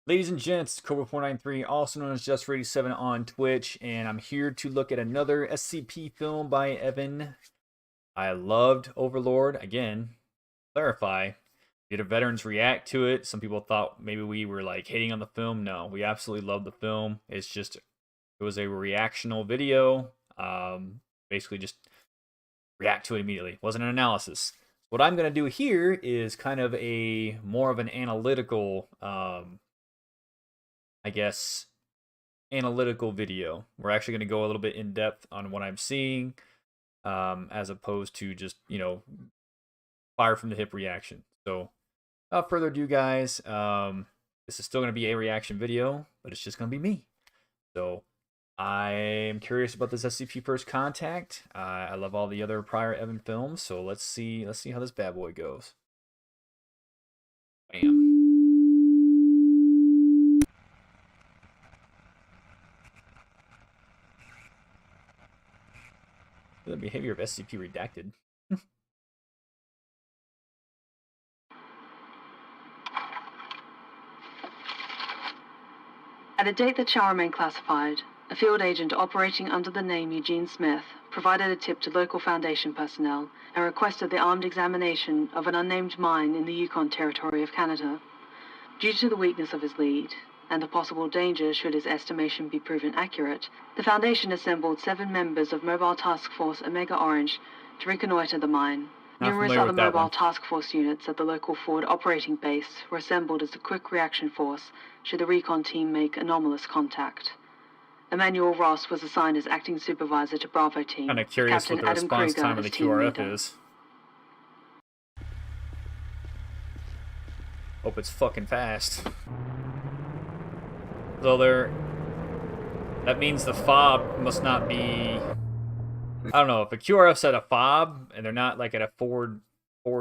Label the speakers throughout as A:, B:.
A: Ladies and gents, Cobra493, also known as Just87 on Twitch, and I'm here to look at another SCP film by Evan. I loved Overlord. Again, clarify, did a veterans react to it? Some people thought maybe we were like hating on the film. No, we absolutely loved the film. It's just, it was a reactional video. Basically just react to it immediately. Wasn't an analysis. What I'm going to do here is kind of a more of an analytical I guess, analytical video. We're actually going to go a little bit in depth on what I'm seeing, as opposed to just, fire from the hip reaction. So, without further ado, guys, this is still going to be a reaction video, but it's just going to be me. So, I'm curious about this SCP First Contact. I love all the other prior Evan films, so let's see how this bad boy goes. Bam. The behavior of SCP redacted.
B: At a date that shall remain classified, a field agent operating under the name Eugene Smith provided a tip to local Foundation personnel and requested the armed examination of an unnamed mine in the Yukon Territory of Canada. Due to the weakness of his lead, and the possible danger should his estimation be proven accurate, the Foundation assembled 7 members of Mobile Task Force Omega Orange to reconnoiter the mine. Numerous other mobile task force units at the local forward operating base were assembled as a quick reaction force should the recon team make anomalous contact. Emmanuel Ross was assigned as acting supervisor to Bravo team.
A: Kind of curious
B: Captain
A: what the
B: Adam
A: response
B: Kruger
A: time of the
B: as team
A: QRF
B: leader.
A: is. Hope it's fucking fast. So that means the fob must not be. I don't know if a QRF's at a fob and they're not like at a forward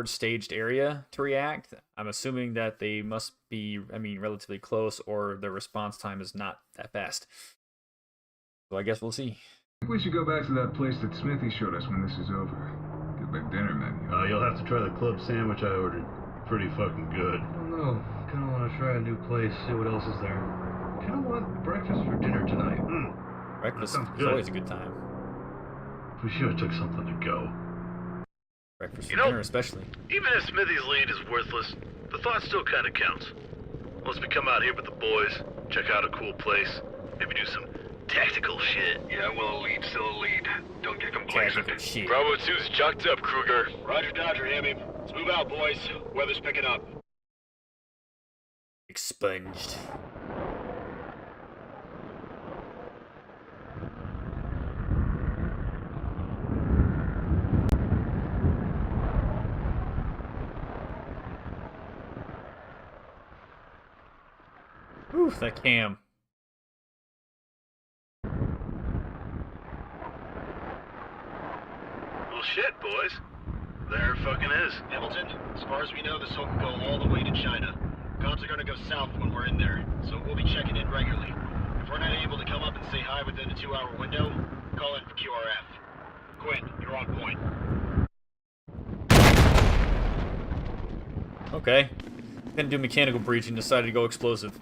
A: staged area to react. I'm assuming that they must be, relatively close, or their response time is not that fast. So I guess we'll see.
C: I think we should go back to that place that Smithy showed us when this is over. Get my dinner menu.
D: You'll have to try the club sandwich I ordered. Pretty fucking good.
E: I don't know. Kind of want to try a new place, see what else is there. Kind of want breakfast for dinner tonight.
A: Breakfast is always a good time.
D: We should have took something to go.
A: Breakfast for dinner especially.
D: Even if Smithy's lead is worthless, the thought still kind of counts. Once we come out here with the boys, check out a cool place, maybe do some tactical shit.
C: Yeah, well, a lead's still a lead. Don't get complacent.
A: Tactical shit.
D: Bravo 2's chucked up, Kruger.
F: Roger, Dodger, Hammy. Let's move out, boys. Weather's picking up.
A: Expunged. Oof, that cam.
D: Well, shit, boys. There fucking is.
F: Hamilton, as far as we know, this will go all the way to China. Comms are gonna go south when we're in there, so we'll be checking in regularly. If we're not able to come up and say hi within a 2-hour window, call in for QRF. Quinn, you're on point.
A: Okay. Couldn't do mechanical breach and decided to go explosive.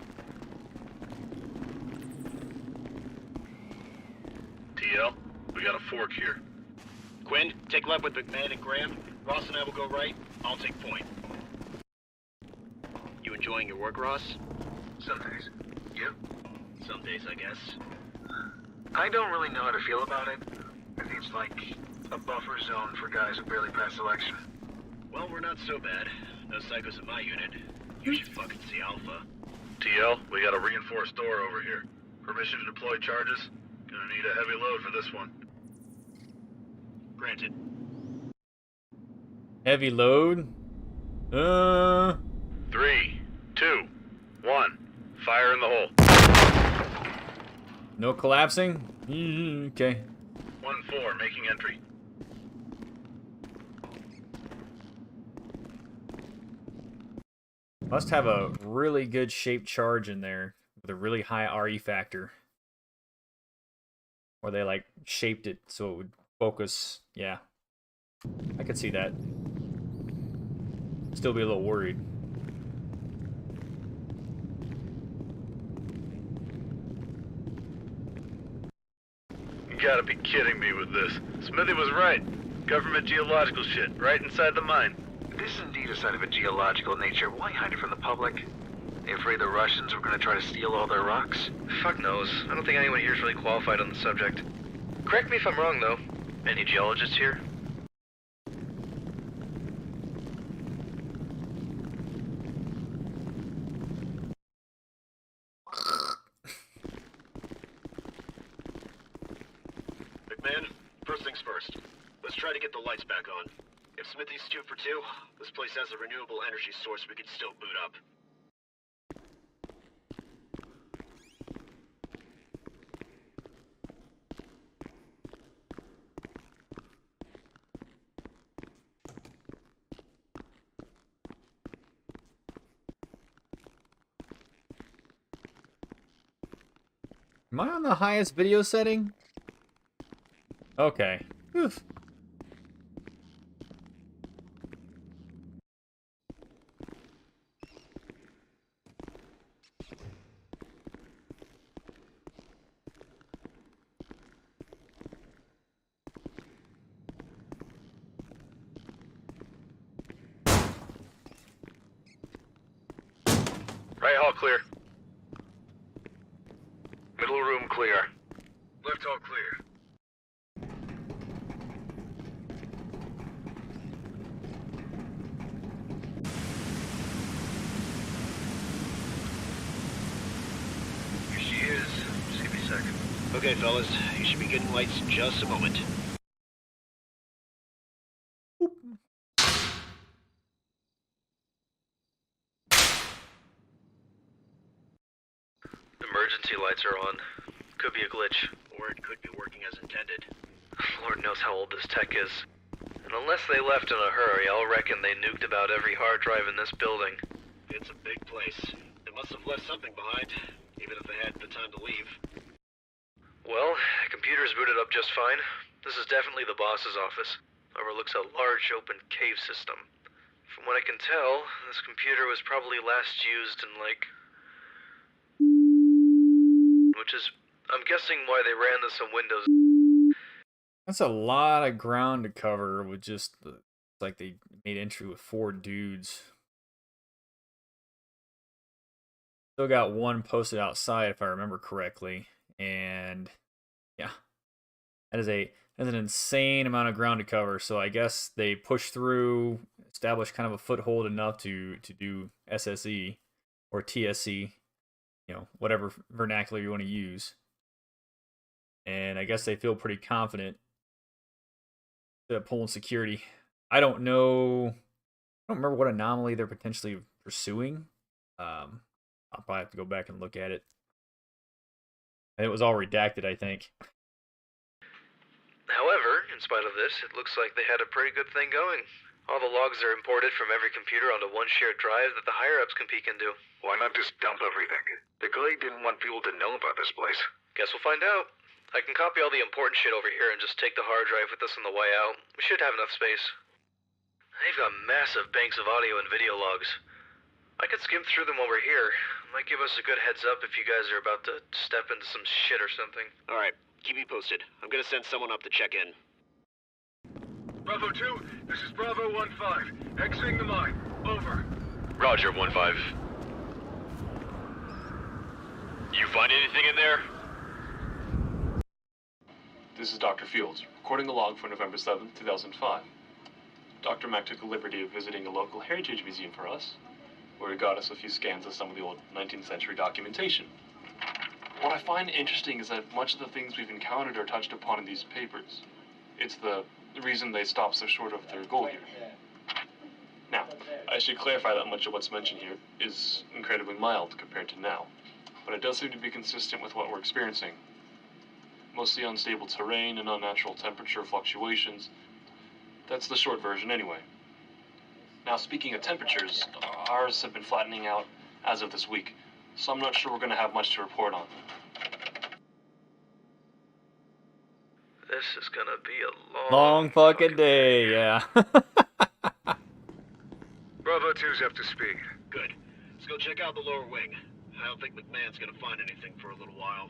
D: TL, we got a fork here.
F: Quinn, take left with McMahon and Graham. Ross and I will go right. I'll take point. You enjoying your work, Ross?
C: Some days. Yep.
F: Some days, I guess.
C: I don't really know how to feel about it. It seems like a buffer zone for guys who barely passed selection.
F: Well, we're not so bad. No psychos in my unit. You should fucking see Alpha.
D: TL, we got a reinforced door over here. Permission to deploy charges? Gonna need a heavy load for this one.
F: Granted.
A: Heavy load?
D: 3, 2, 1. Fire in the hole.
A: No collapsing? Okay.
D: 1-4, making entry.
A: Must have a really good shaped charge in there with a really high RE factor. Or they like shaped it so it would focus. Yeah. I could see that. Still be a little worried.
D: You gotta be kidding me with this. Smithy was right. Government geological shit, right inside the mine.
C: This is indeed a sign of a geological nature. Why hide it from the public? They afraid the Russians were gonna try to steal all their rocks?
D: Fuck knows. I don't think anyone here is really qualified on the subject. Correct me if I'm wrong, though. Any geologists here?
F: McMahon, first things first. Let's try to get the lights back on. If Smithy's 2 for 2, this place has a renewable energy source we could still boot up.
A: Am I on the highest video setting? Okay. Oof.
D: Right hall clear. Middle room clear.
C: Left all clear.
D: Here she is. Just give me a second.
F: Okay, fellas, you should be getting lights in just a moment.
D: Emergency lights are on. Could be a glitch.
F: Or it could be working as intended.
D: Lord knows how old this tech is. And unless they left in a hurry, I'll reckon they nuked about every hard drive in this building.
F: It's a big place. They must have left something behind, even if they had the time to leave.
D: Well, the computer's booted up just fine. This is definitely the boss's office. Overlooks a large open cave system. From what I can tell, this computer was probably last used in which is, I'm guessing why they ran this on Windows.
A: That's a lot of ground to cover with just it's like they made entry with 4 dudes. Still got one posted outside if I remember correctly. And yeah. That's an insane amount of ground to cover. So I guess they pushed through, established kind of a foothold enough to do SSE or TSC, you know, whatever vernacular you want to use. And I guess they feel pretty confident to pulling security. I don't know. I don't remember what anomaly they're potentially pursuing. I'll probably have to go back and look at it. And it was all redacted, I think.
D: However, in spite of this, it looks like they had a pretty good thing going. All the logs are imported from every computer onto one shared drive that the higher-ups can peek into.
C: Why not just dump everything? The Glade didn't want people to know about this place.
D: Guess we'll find out. I can copy all the important shit over here and just take the hard drive with us on the way out. We should have enough space. They've got massive banks of audio and video logs. I could skim through them while we're here. Might give us a good heads up if you guys are about to step into some shit or something.
F: Alright, keep me posted. I'm gonna send someone up to check in.
C: Bravo 2, this is Bravo 1-5. Exiting the mine. Over.
G: Roger, 1-5. You find anything in there?
H: This is Dr. Fields, recording a log for November 7th, 2005. Dr. Mack took the liberty of visiting a local heritage museum for us, where he got us a few scans of some of the old 19th century documentation. What I find interesting is that much of the things we've encountered are touched upon in these papers. It's the reason they stop so short of their goal here. Now, I should clarify that much of what's mentioned here is incredibly mild compared to now, but it does seem to be consistent with what we're experiencing. Mostly unstable terrain and unnatural temperature fluctuations. That's the short version anyway. Now, speaking of temperatures, ours have been flattening out as of this week, so I'm not sure we're going to have much to report on.
D: This is gonna be a
A: Long fucking day, yeah.
C: Bravo 2's up to speed.
F: Good. Let's go check out the lower wing. I don't think McMahon's gonna find anything for a little while.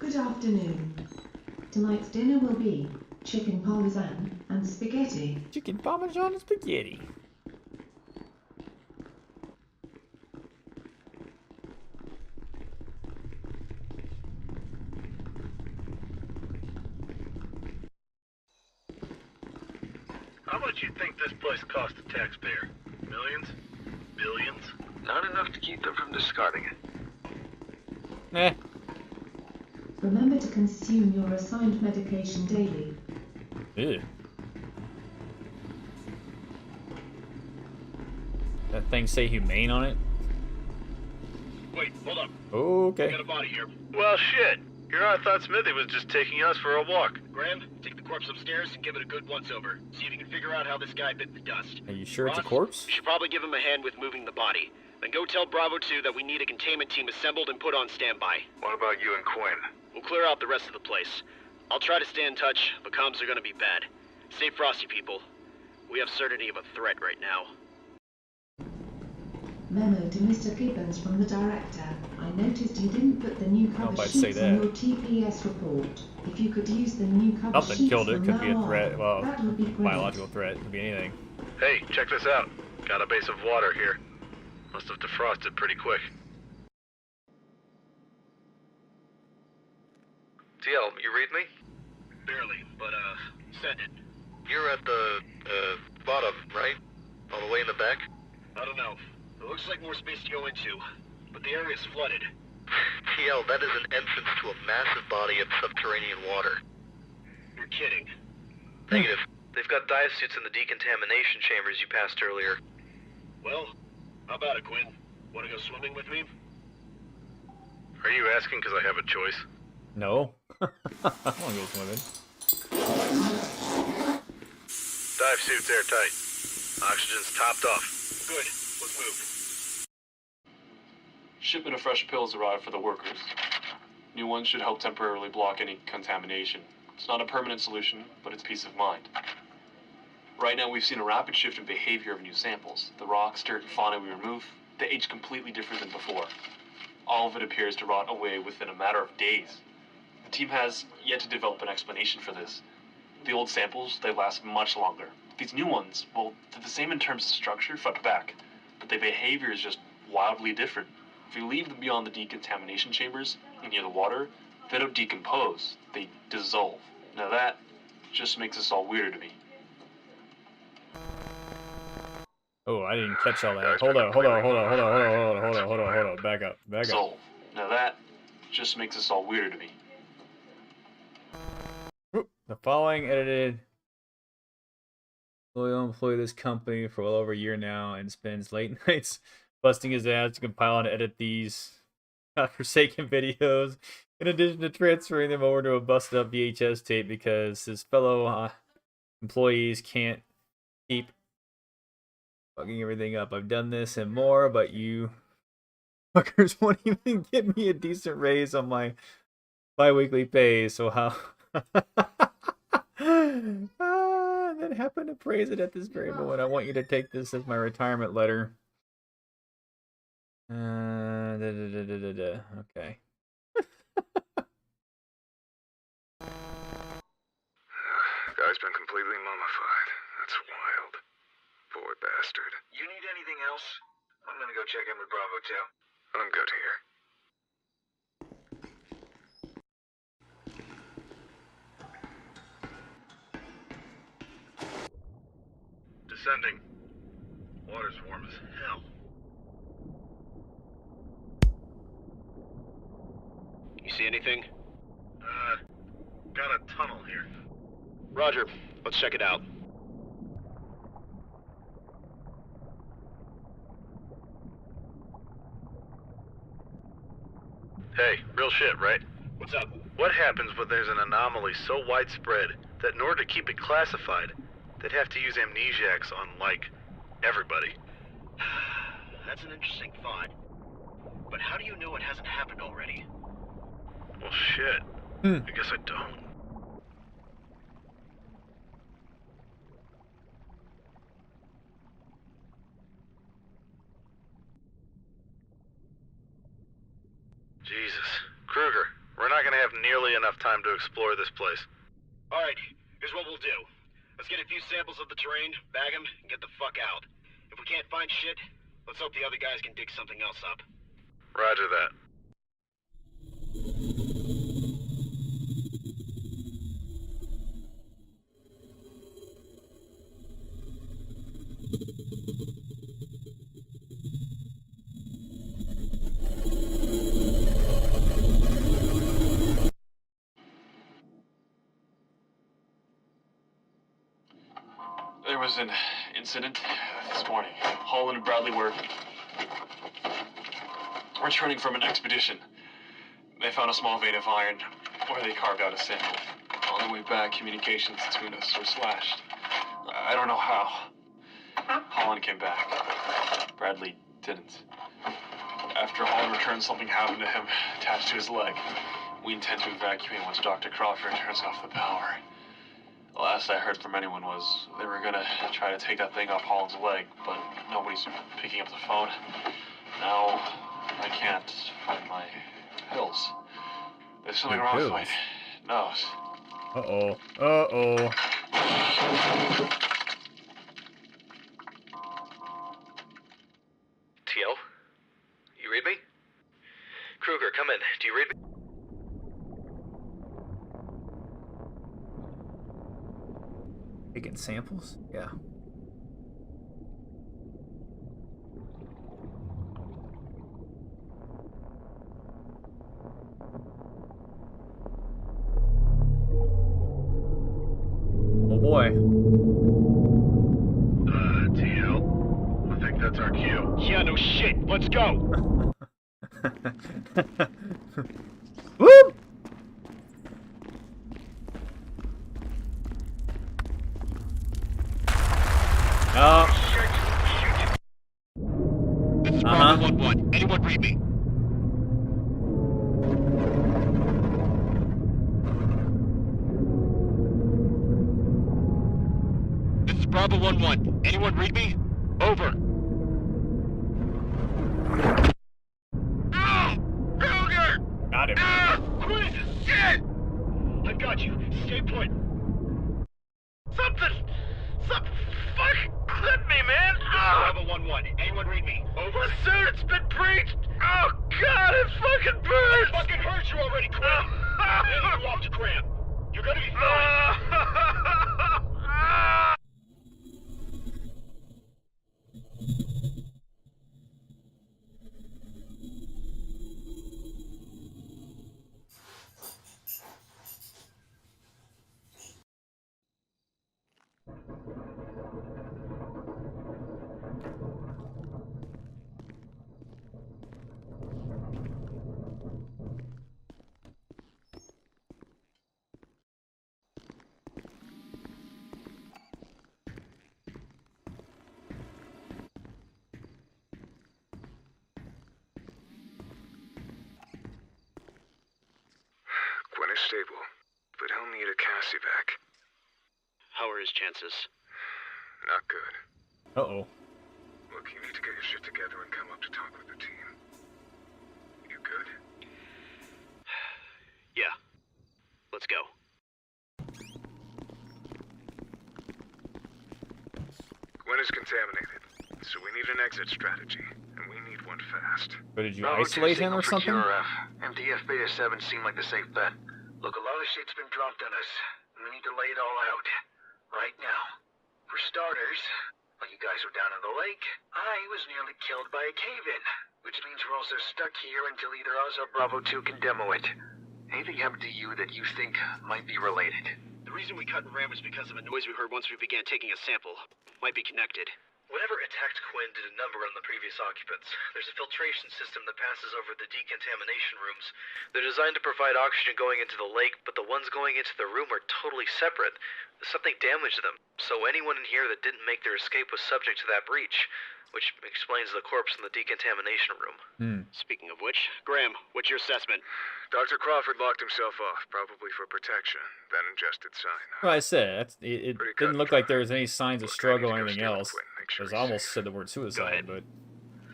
I: Good afternoon. Tonight's dinner will be chicken parmesan and spaghetti.
A: Chicken parmesan and spaghetti.
C: How much you think this place cost the taxpayer? Millions? Billions? Not enough to keep them from discarding it.
A: Eh.
I: Remember to consume your assigned medication daily.
A: Ew. That thing say humane on it?
F: Wait, hold up.
A: Okay.
F: Got a body here.
C: Well, shit. Here I thought Smithy was just taking us for a walk.
F: Graham, take the corpse upstairs and give it a good once-over. See if you can figure out how this guy bit the dust.
A: Are you sure it's a
F: Ross,
A: corpse?
F: You should probably give him a hand with moving the body. Then go tell Bravo 2 that we need a containment team assembled and put on standby.
C: What about you and Quinn?
F: We'll clear out the rest of the place. I'll try to stay in touch, but comms are gonna be bad. Stay frosty, people. We have certainty of a threat right now.
I: Memo to Mr. Gibbons from the director. I noticed you didn't put the new
A: know
I: cover
A: if I'd say
I: sheets on
A: that.
I: your TPS report. If you could use the new cover
A: Something
I: sheets
A: killed it.
I: from
A: Could be
I: now
A: a threat.
I: on,
A: Well,
I: that would be great.
A: biological threat. Could be anything.
C: Hey, check this out. Got a base of water here. Must have defrosted pretty quick.
D: TL, you read me?
F: Barely, but send it.
D: You're at the, bottom, right? All the way in the back?
F: I don't know. It looks like more space to go into, but the area's flooded.
D: TL, that is an entrance to a massive body of subterranean water.
F: You're kidding.
D: Negative. They've got dive suits in the decontamination chambers you passed earlier.
F: Well, how about it, Quinn? Want to go swimming with me?
C: Are you asking because I have a choice?
A: No. I want to go swimming.
C: Dive suits airtight. Oxygen's topped off.
F: Good. Let's move.
H: Shipment of fresh pills arrived for the workers. New ones should help temporarily block any contamination. It's not a permanent solution, but it's peace of mind. Right now, we've seen a rapid shift in behavior of new samples. The rocks, dirt, and fauna we remove, they age completely different than before. All of it appears to rot away within a matter of days. The team has yet to develop an explanation for this. The old samples, they last much longer. These new ones, well, they're the same in terms of structure, front to back, but their behavior is just wildly different. If you leave them beyond the decontamination chambers and near the water, they don't decompose, they dissolve. Now that just makes this all weirder to me.
A: Oh, I didn't catch all that.
C: Guys,
A: Hold on.
C: wild.
A: Back up.
H: Dissolve. Now that just makes this all weirder to me.
A: The following edited loyal employee of this company for well over a year now and spends late nights busting his ass to compile and edit these godforsaken videos, in addition to transferring them over to a busted up VHS tape because his fellow employees can't keep fucking everything up. I've done this and more, but you fuckers won't even give me a decent raise on my bi-weekly pay, so how... that happened to praise it at this very moment. I want you to take this as my retirement letter. Okay.
C: Guy's been completely mummified. That's wild. Poor bastard. You need anything else? I'm gonna go check in with Bravo 2. I'm good here. Descending. Water's warm as hell.
F: You see anything?
C: Got a tunnel here.
F: Roger. Let's check it out.
C: Hey, real shit, right?
F: What's up?
C: What happens when there's an anomaly so widespread that in order to keep it classified, they'd have to use amnesiacs on, like, everybody?
F: That's an interesting thought. But how do you know it hasn't happened already?
C: Well, shit. I guess I don't. Jesus. Kruger, we're not gonna have nearly time to explore this place.
F: Alright, here's what we'll do. Let's get a few samples of the terrain, bag them, and get the fuck out. If we can't find shit, let's hope the other guys can dig something else up.
C: Roger that.
H: There was an incident this morning. Holland and Bradley were returning from an expedition. They found a small vein of iron where they carved out a sample. On the way back, communications between us were slashed. I don't know how. Holland came back. Bradley didn't. After Holland returned, something happened to him attached to his leg. We intend to evacuate once Dr. Crawford turns off the power. The last I heard from anyone was they were gonna try to take that thing off Holland's leg, but nobody's picking up the phone. Now, I can't find my pills. There's something wrong with my nose.
A: Uh-oh. Uh-oh.
D: TL? You read me? Kruger, come in. Do you read me?
A: Taking samples? Yeah. Oh boy.
F: TL. I think that's our cue. Yeah, no shit. Let's go.
A: Whoop!
F: This is Bravo 1-1. Anyone read me? This is Bravo 1-1. Anyone read me? Over. Kruger!
A: Got him.
F: Quit! Shit! I've got you. Stay put. Something! Fuck! Clip me, man! Bravo 1-1. Anyone read me? Over. The suit's been breached! Oh, God, it fucking burns! It fucking hurts you already, Quinn! Then you off to cram. You're gonna be fine.
C: Gwen is stable, but he'll need a Cassivac.
F: How are his chances?
C: Not good.
A: Uh-oh.
C: Look, you need to get your shit together and come up to talk with the team. You good?
F: Yeah. Let's go.
C: Gwen is contaminated, so we need an exit strategy, and we need one fast.
A: But did you
C: Bravo
A: isolate
C: 2
A: him or
C: signal for
A: something?
C: QRF. MTF Beta 7 seemed like the safe bet. Look, a lot of shit's been dropped on us, and we need to lay it all out. Right now. For starters, while you guys were down in the lake, I was nearly killed by a cave-in, which means we're also stuck here until either us or Bravo 2 can demo it. Anything happened to you that you think might be related?
F: The reason we cut and ran was because of a noise we heard once we began taking a sample. Might be connected.
D: Whatever attacked Quinn did a number on the previous occupants. There's a filtration system that passes over the decontamination rooms. They're designed to provide oxygen going into the lake, but the ones going into the room are totally separate. Something damaged them, so anyone in here that didn't make their escape was subject to that breach, which explains the corpse in the decontamination room.
F: Speaking of which, Graham, what's your assessment?
C: Dr. Crawford locked himself off, probably for protection, then ingested cyanide.
A: Well, I said, it
C: Pretty cut
A: didn't
C: and
A: look like
C: dry.
A: there was any signs of
C: Look, I
A: struggle
C: need
A: or
C: to go
A: anything
C: steal
A: else.
C: Quinn, make sure
A: Because I
C: he's
A: almost
C: safe.
A: said the word suicide, but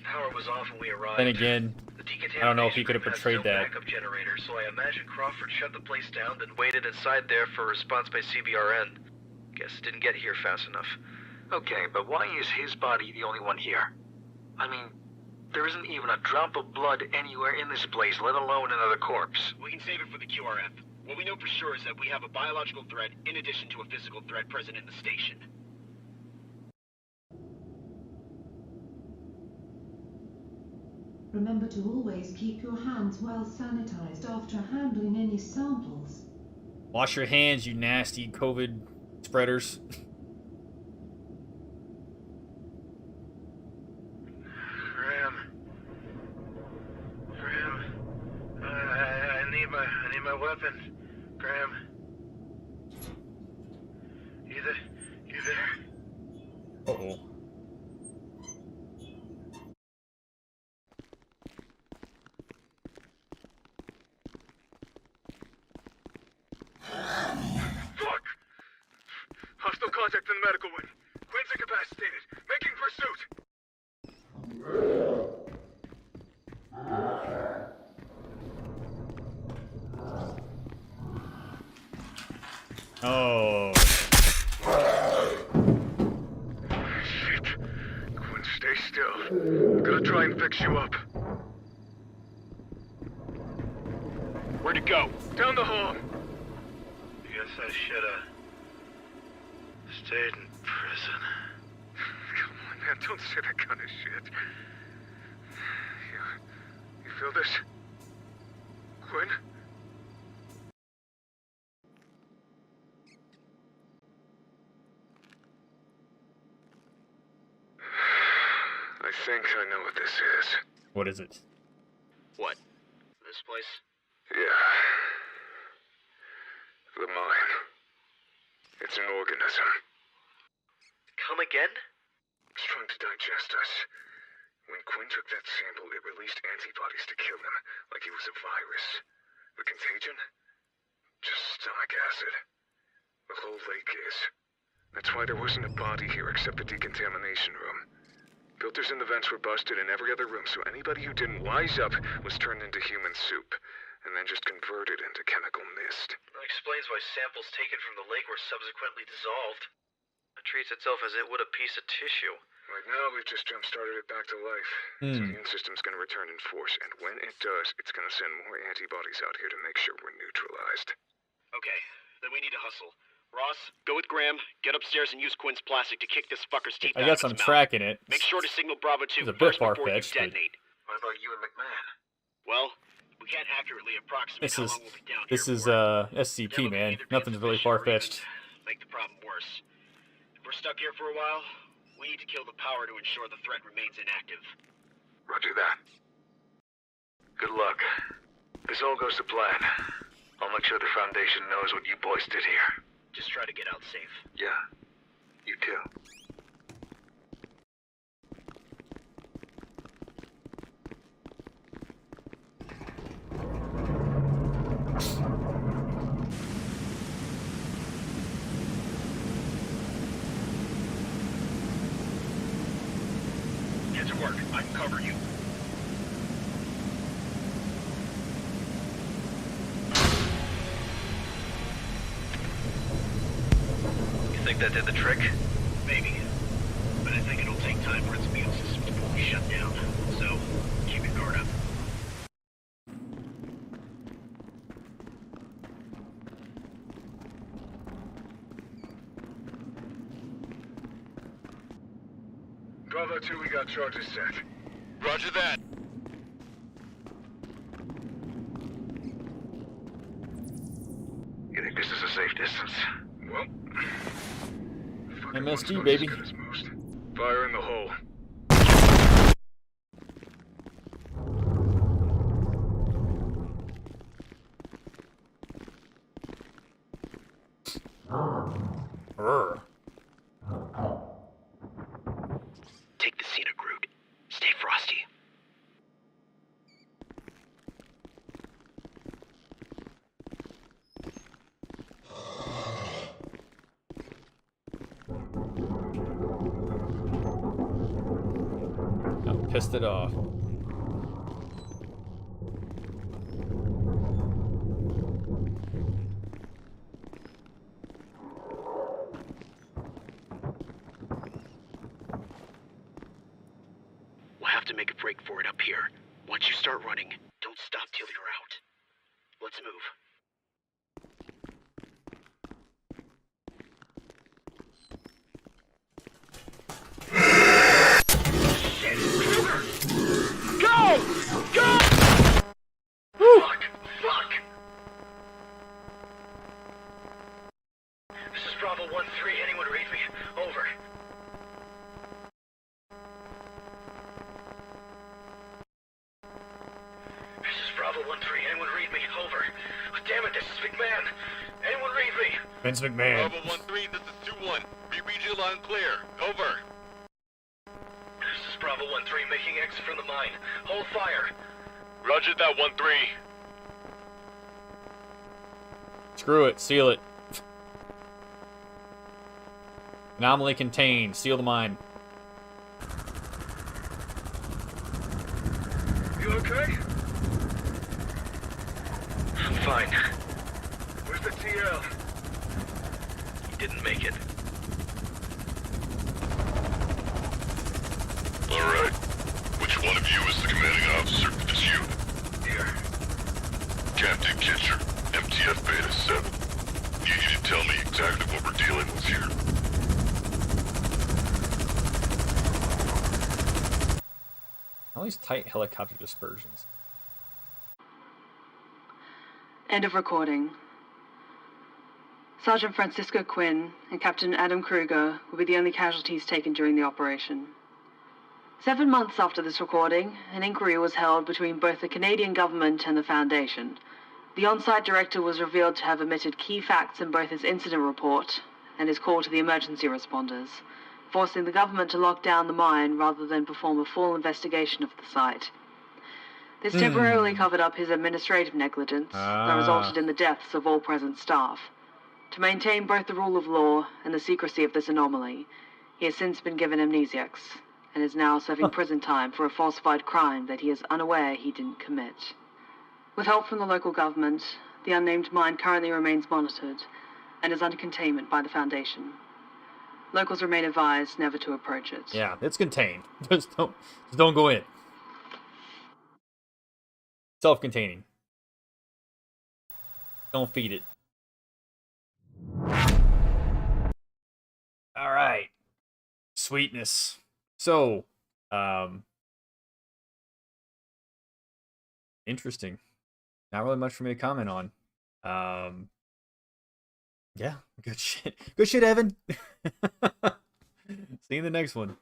D: Power was off when we arrived.
A: then again,
D: The
A: I don't know if he could have portrayed that.
D: Backup generator, so I imagine Crawford shut the place down, then waited inside there for a response by CBRN. Guess it didn't get here fast enough.
C: Okay, but why is his body the only one here? I mean, there isn't even a drop of blood anywhere in this place, let alone another corpse.
F: We can save it for the QRF. What we know for sure is that we have a biological threat in addition to a physical threat present in the station.
I: Remember to always keep your hands well sanitized after handling any samples.
A: Wash your hands, you nasty COVID spreaders.
C: Graham, I need my weapon. Graham, you there?
A: Uh-oh.
C: Fuck! Hostile contact in the medical wing. Quinn's incapacitated. Making pursuit.
A: Oh.
C: Shit. Quinn, stay still. I'm gonna try and fix you up.
F: Where'd it go?
C: Down the hall. Guess I should've stayed in prison. Come on, man, don't say that kind of shit. You feel this? Quinn? I think I know what this is.
A: What is it?
F: What? This place?
C: Yeah. The mine. It's an organism.
D: Come again?
C: It's trying to digest us. When Quinn took that sample, it released antibodies to kill him, like he was a virus. The contagion? Just stomach acid. The whole lake is. That's why there wasn't a body here except the decontamination room. Filters in the vents were busted in every other room, so anybody who didn't wise up was turned into human soup, and then just converted into chemical mist.
D: That explains why samples taken from the lake were subsequently dissolved. It treats itself as it would a piece of tissue.
C: Right now, we've just jump-started it back to life. The immune system's gonna return in force, and when it does, it's gonna send more antibodies out here to make sure we're neutralized.
F: Okay, then we need to hustle. Ross, go with Graham, get upstairs and use Quinn's plastic to kick this fucker's teeth
A: I
F: out
A: guess
F: of
A: I'm
F: its mouth.
A: tracking it.
F: Make sure to signal Bravo 2
A: It's a bit
F: first before you
A: far-fetched, but-
F: detonate.
C: What about you and McMahon?
F: Well, we can't accurately approximate
A: This
F: how
A: is
F: long we'll be down
A: this
F: here
A: is
F: for.
A: SCP,
F: They're looking
A: man.
F: either to be
A: Nothing's really
F: efficient or
A: far-fetched.
F: even make the problem worse. If we're stuck here for a while, we need to kill the power to ensure the threat remains inactive.
C: Roger that. Good luck. This all goes to plan. I'll make sure the Foundation knows what you boys did here.
F: Just try to get out safe.
C: Yeah. You too.
F: Get to work. I can cover you.
D: You think that did the trick?
F: Maybe. But I think it'll take time for its immune system to fully shut down. So, keep your guard up.
C: Bravo 2, we got charges set.
G: Roger that.
C: You think this is a safe distance? Well... fucking one's
A: MSD,
C: not
A: baby.
C: as good as most. Fire in the hole.
A: Brr.
F: Take the scenic route. Stay frosty.
A: I pissed it off.
F: for it up here. Once you start running, don't stop till you're out. Let's move.
C: Go! Go! Fuck! Fuck! This is Bravo 1-3. Anyone read me? Over. This is Bravo 1-3. Anyone read me? Over. Oh, damn it, this is McMahon. Anyone read me?
A: Vince McMahon.
G: Bravo 1-3, this is 2-1. We read you loud and clear. Over.
C: This is Bravo 1-3, making exit from the mine. Hold fire.
G: Roger that, 1-3.
A: Screw it. Seal it. Anomaly contained. Seal the mine.
C: You okay?
D: I'm fine.
C: Where's the TL?
D: He didn't make it.
G: Alright. Which one of you is the commanding officer? It's you.
C: Here.
G: Captain Kitcher, MTF Beta 7. Need you to tell me exactly what we're dealing with here.
A: All these tight helicopter dispersions.
B: End of recording. Sergeant Francisco Quinn and Captain Adam Kruger will be the only casualties taken during the operation. 7 months after this recording, an inquiry was held between both the Canadian government and the Foundation. The on-site director was revealed to have omitted key facts in both his incident report and his call to the emergency responders, forcing the government to lock down the mine rather than perform a full investigation of the site. This temporarily covered up his administrative negligence that resulted in the deaths of all present staff. To maintain both the rule of law and the secrecy of this anomaly, he has since been given amnesiacs and is now serving prison time for a falsified crime that he is unaware he didn't commit. With help from the local government, the unnamed mine currently remains monitored and is under containment by the Foundation. Locals remain advised never to approach it.
A: Yeah, it's contained. Just don't go in. Self-containing. Don't feed it. All right. Sweetness. So, interesting. Not really much for me to comment on. Yeah, good shit. Good shit, Evan. See you in the next one.